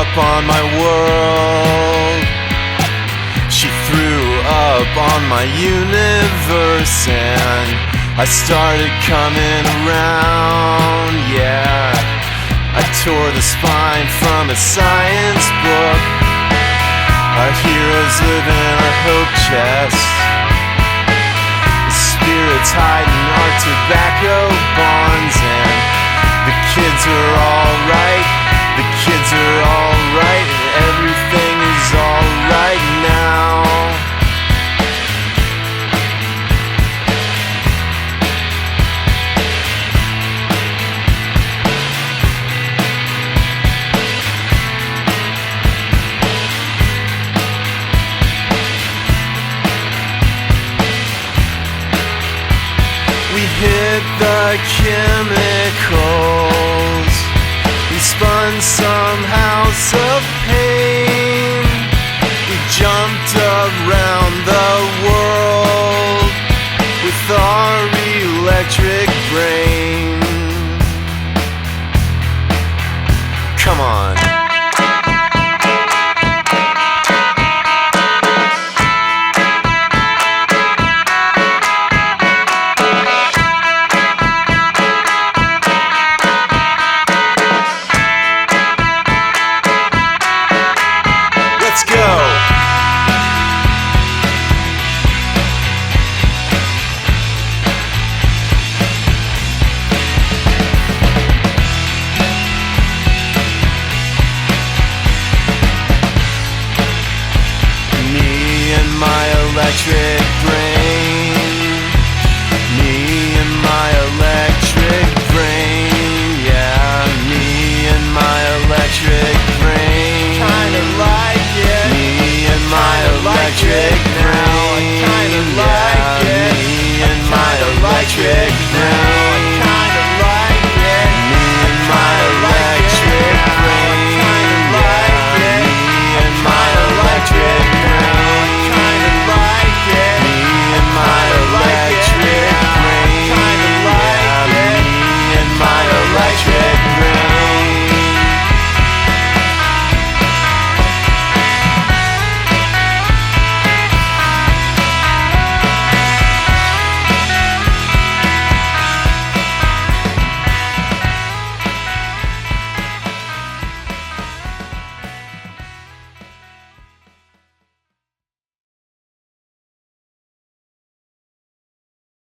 up on my world. She threw up on my universe and I started coming around, yeah. I tore the spine from a science book. Our heroes live in our hope chests. The spirits hide in our tobacco barns, and the kids are alright. The kids are alright, and everything is alright now. We hit the chemicals. We spun some house of pain. We jumped around the world with our electric brain. Come on. Let's go! Me and my electric brain.